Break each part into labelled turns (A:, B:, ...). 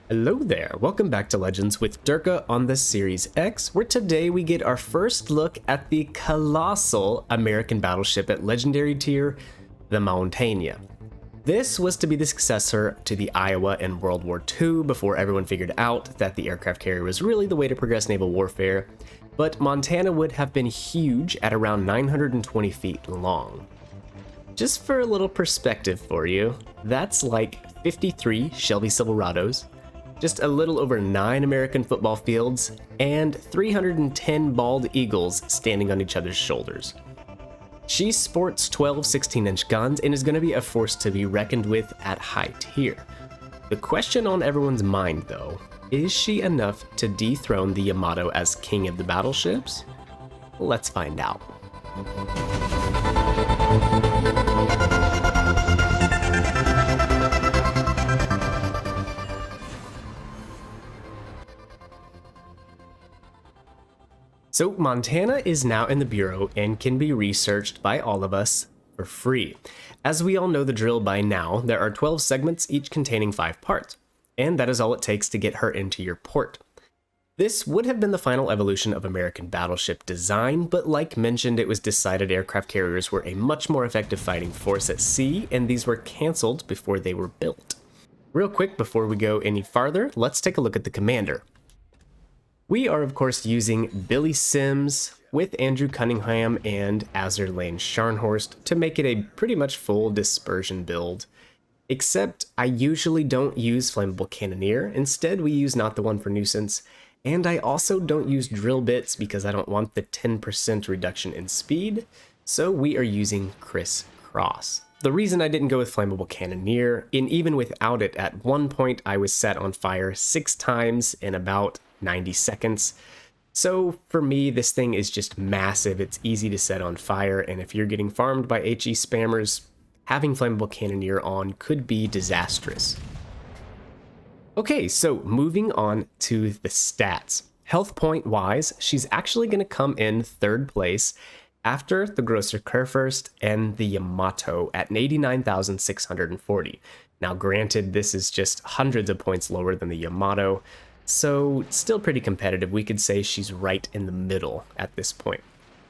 A: Hello there, welcome back to Legends with Durka on the Series X, where today we get our first look at the colossal American battleship at Legendary tier, the Montana. This was to be the successor to the Iowa in World War II before everyone figured out that the aircraft carrier was really the way to progress naval warfare, but Montana would have been huge at around 920 feet long. Just for a little perspective for you, that's like 53 Shelby Silverados, just a little over 9 American football fields, and 310 bald eagles standing on each other's shoulders. She sports 12 16-inch guns and is going to be a force to be reckoned with at high tier. The question on everyone's mind though, is she enough to dethrone the Yamato as king of the battleships? Let's find out. So Montana is now in the Bureau and can be researched by all of us for free. As we all know the drill by now, there are 12 segments, each containing 5 parts, and that is all it takes to get her into your port. This would have been the final evolution of American battleship design, but like mentioned, it was decided aircraft carriers were a much more effective fighting force at sea, and these were canceled before they were built. Real quick, before we go any farther, let's take a look at the commander. We are, of course, using Billy Sims with Andrew Cunningham and Azerlane Scharnhorst to make it a pretty much full dispersion build. Except I usually don't use Flammable Cannoneer, instead we use Not the One for Nuisance, and I also don't use drill bits because I don't want the 10% reduction in speed, so we are using Crisscross. The reason I didn't go with Flammable Cannoneer, and even without it, at one point I was set on fire 6 times in about 90 seconds. So for me, this thing is just massive. It's easy to set on fire, and if you're getting farmed by HE spammers, having Flammable Cannoneer on could be disastrous. Okay, so moving on to the stats. Health point wise, she's actually going to come in 3rd place after the Grosser Kurfürst and the Yamato at 89,640. Now granted, this is just hundreds of points lower than the Yamato, so still pretty competitive. We could say she's right in the middle at this point.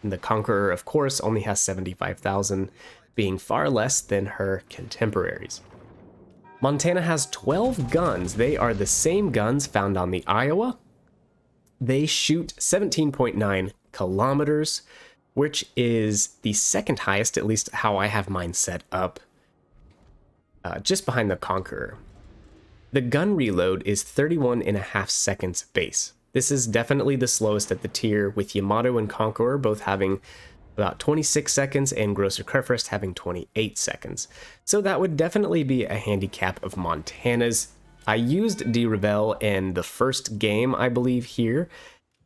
A: And the Conqueror, of course, only has 75,000, being far less than her contemporaries. Montana has 12 guns. They are the same guns found on the Iowa. They shoot 17.9 kilometers, which is the 2nd highest, at least how I have mine set up, just behind the Conqueror. The gun reload is 31.5 seconds base. This is definitely the slowest at the tier, with Yamato and Conqueror both having about 26 seconds and Grosser Kurfürst having 28 seconds. So that would definitely be a handicap of Montana's. I used D-Rebel in the first game, I believe, here,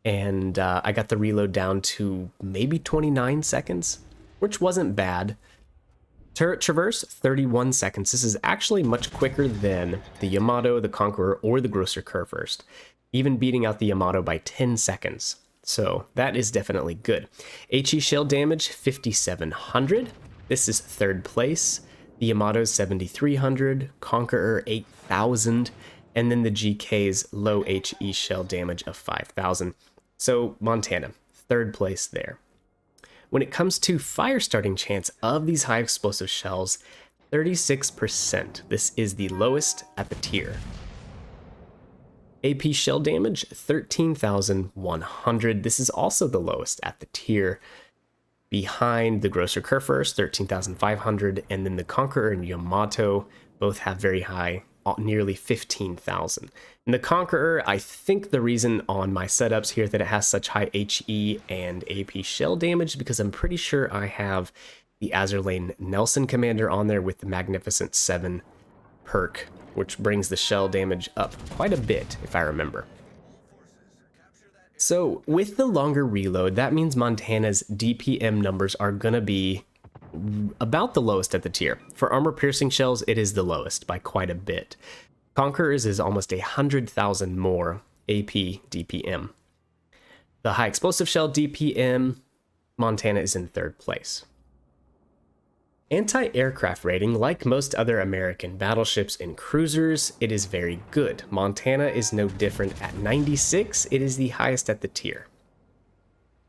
A: and I got the reload down to maybe 29 seconds, which wasn't bad. Turret traverse, 31 seconds. This is actually much quicker than the Yamato, the Conqueror, or the Grosser Kurfürst, even beating out the Yamato by 10 seconds. So that is definitely good. HE shell damage, 5,700. This is 3rd place. The Yamato's 7,300, Conqueror 8,000, and then the GK's low HE shell damage of 5,000. So Montana, 3rd place there. When it comes to fire starting chance of these high explosive shells, 36%. This is the lowest at the tier. AP shell damage, 13,100. This is also the lowest at the tier. Behind the Grosser Kurfürst, 13,500, and then the Conqueror and Yamato both have very high, nearly 15,000. And the Conqueror, I think the reason on my setups here that it has such high HE and AP shell damage, because I'm pretty sure I have the Azerlane Nelson Commander on there with the Magnificent 7 perk, which brings the shell damage up quite a bit, if I remember. So with the longer reload, that means Montana's DPM numbers are gonna be about the lowest at the tier. For armor piercing shells, it is the lowest by quite a bit. Conqueror's is almost 100,000 more AP DPM. The high explosive shell DPM, Montana is in 3rd place. Anti-aircraft rating, like most other American battleships and cruisers, it is very good. Montana is no different at 96, it is the highest at the tier.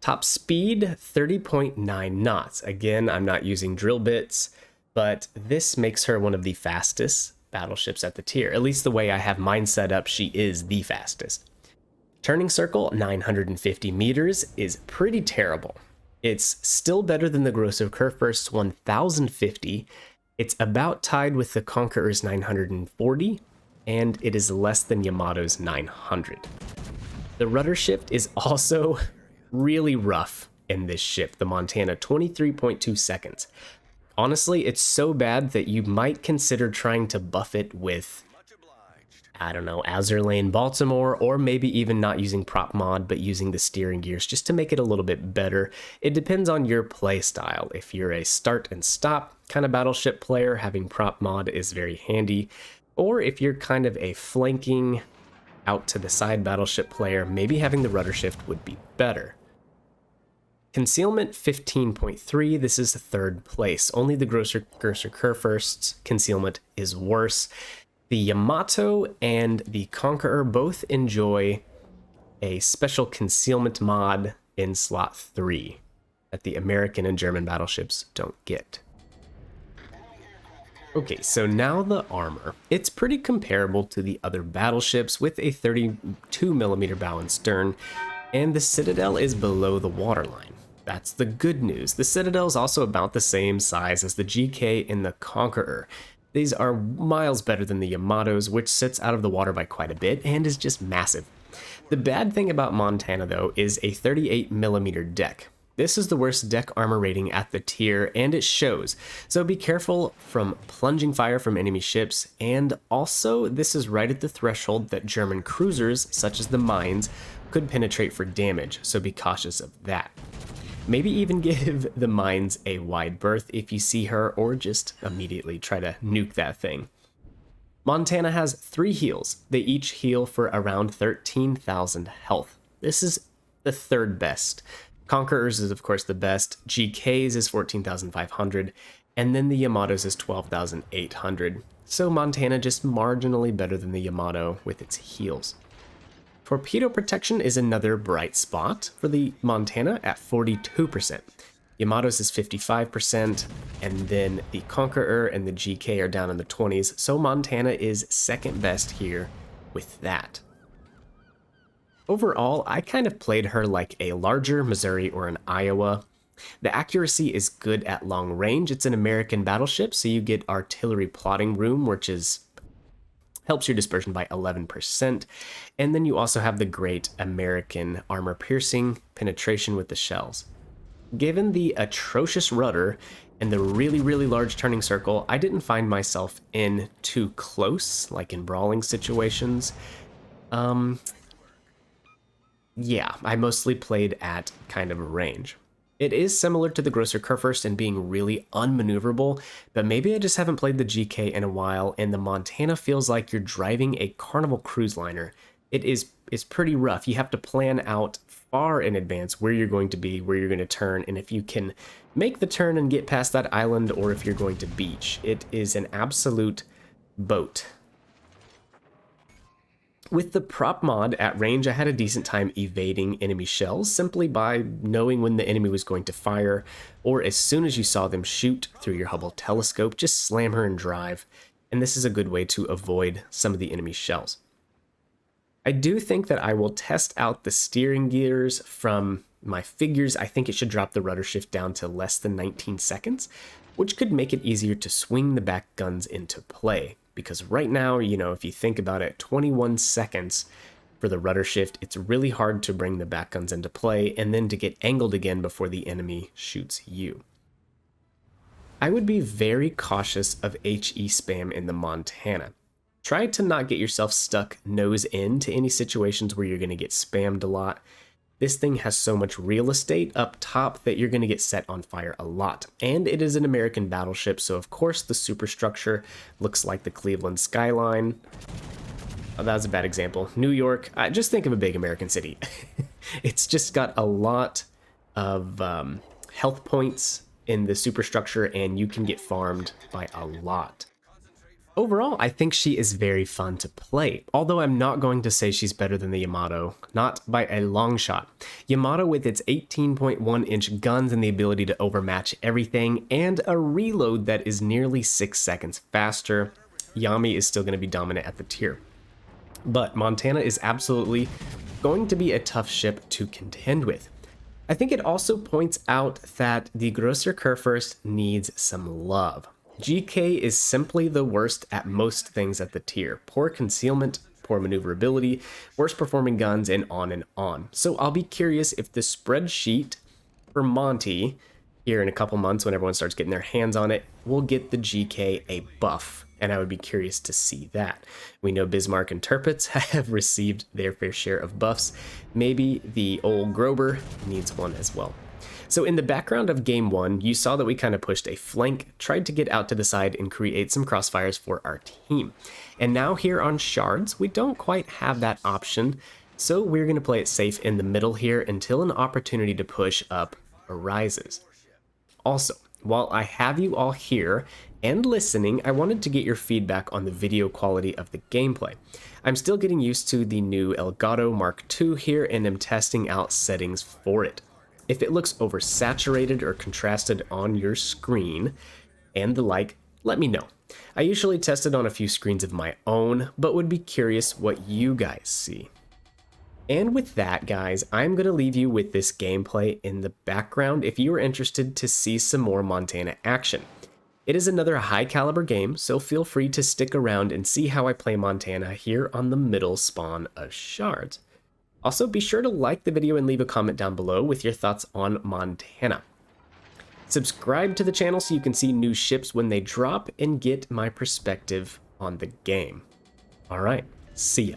A: Top speed, 30.9 knots. Again, I'm not using drill bits, but this makes her one of the fastest battleships at the tier. At least the way I have mine set up, she is the fastest. Turning circle, 950 meters, is pretty terrible. It's still better than the Grosser Kurfürst's 1050. It's about tied with the Conqueror's 940, and it is less than Yamato's 900. The rudder shift is also really rough in this ship, the Montana, 23.2 seconds. Honestly, it's so bad that you might consider trying to buff it with, I don't know, Azur Lane Baltimore, or maybe even not using prop mod, but using the steering gears just to make it a little bit better. It depends on your play style. If you're a start and stop kind of battleship player, having prop mod is very handy. Or if you're kind of a flanking out to the side battleship player, maybe having the rudder shift would be better. Concealment 15.3, this is third place. Only the Grosser Kurfürst's concealment is worse. The Yamato and the Conqueror both enjoy a special concealment mod in slot 3 that the American and German battleships don't get. Okay, so now the armor. It's pretty comparable to the other battleships with a 32mm bow and stern, and the Citadel is below the waterline. That's the good news. The Citadel is also about the same size as the GK and the Conqueror. These are miles better than the Yamato's, which sits out of the water by quite a bit and is just massive. The bad thing about Montana, though, is a 38mm deck. This is the worst deck armor rating at the tier, and it shows. So be careful from plunging fire from enemy ships, and also this is right at the threshold that German cruisers, such as the mines, could penetrate for damage, so be cautious of that. Maybe even give the mines a wide berth if you see her, or just immediately try to nuke that thing. Montana has 3 heals. They each heal for around 13,000 health. This is the third best. Conqueror's is of course the best, GK's is 14,500, and then the Yamato's is 12,800. So Montana just marginally better than the Yamato with its heals. Torpedo protection is another bright spot for the Montana at 42%. Yamato's is 55%, and then the Conqueror and the GK are down in the 20s, so Montana is second best here with that. Overall, I kind of played her like a larger Missouri or an Iowa. The accuracy is good at long range. It's an American battleship, so you get artillery plotting room, which helps your dispersion by 11%. And then you also have the great American armor piercing penetration with the shells. Given the atrocious rudder and the really, really large turning circle, I didn't find myself in too close, like in brawling situations. Yeah, I mostly played at kind of a range. It is similar to the Grosser Kurfürst in being really unmaneuverable, but maybe I just haven't played the GK in a while, and the Montana feels like you're driving a Carnival cruise liner. It's pretty rough. You have to plan out far in advance where you're going to be, where you're going to turn, and if you can make the turn and get past that island, or if you're going to beach. It is an absolute boat. With the prop mod at range, I had a decent time evading enemy shells simply by knowing when the enemy was going to fire, or as soon as you saw them shoot through your Hubble telescope, just slam her and drive, and this is a good way to avoid some of the enemy shells. I do think that I will test out the steering gears from my figures. I think it should drop the rudder shift down to less than 19 seconds, which could make it easier to swing the back guns into play. Because right now, you know, if you think about it, 21 seconds for the rudder shift, it's really hard to bring the back guns into play and then to get angled again before the enemy shoots you. I would be very cautious of HE spam in the Montana. Try to not get yourself stuck nose in to any situations where you're going to get spammed a lot. This thing has so much real estate up top that you're going to get set on fire a lot. And it is an American battleship, so of course the superstructure looks like the Cleveland skyline. Oh, that was a bad example. New York, just think of a big American city. It's just got a lot of health points in the superstructure, and you can get farmed by a lot. Overall, I think she is very fun to play, although I'm not going to say she's better than the Yamato, not by a long shot. Yamato, with its 18.1-inch guns and the ability to overmatch everything, and a reload that is nearly 6 seconds faster, Yami is still going to be dominant at the tier. But Montana is absolutely going to be a tough ship to contend with. I think it also points out that the Grosser Kurfürst needs some love. GK is simply the worst at most things at the tier. Poor concealment, poor maneuverability, worst performing guns, and on and on. So I'll be curious if the spreadsheet for Monty here in a couple months, when everyone starts getting their hands on it, will get the GK a buff. And I would be curious to see that. We know Bismarck and Tirpitz have received their fair share of buffs. Maybe the old Grober needs one as well. So in the background of game 1, you saw that we kind of pushed a flank, tried to get out to the side and create some crossfires for our team. And now here on Shards, we don't quite have that option, so we're going to play it safe in the middle here until an opportunity to push up arises. Also, while I have you all here and listening, I wanted to get your feedback on the video quality of the gameplay. I'm still getting used to the new Elgato Mark II here and am testing out settings for it. If it looks oversaturated or contrasted on your screen and the like, let me know. I usually test it on a few screens of my own, but would be curious what you guys see. And with that, guys, I'm going to leave you with this gameplay in the background if you are interested to see some more Montana action. It is another high caliber game, so feel free to stick around and see how I play Montana here on the middle spawn of Shards. Also, be sure to like the video and leave a comment down below with your thoughts on Montana. Subscribe to the channel so you can see new ships when they drop and get my perspective on the game. Alright, see ya.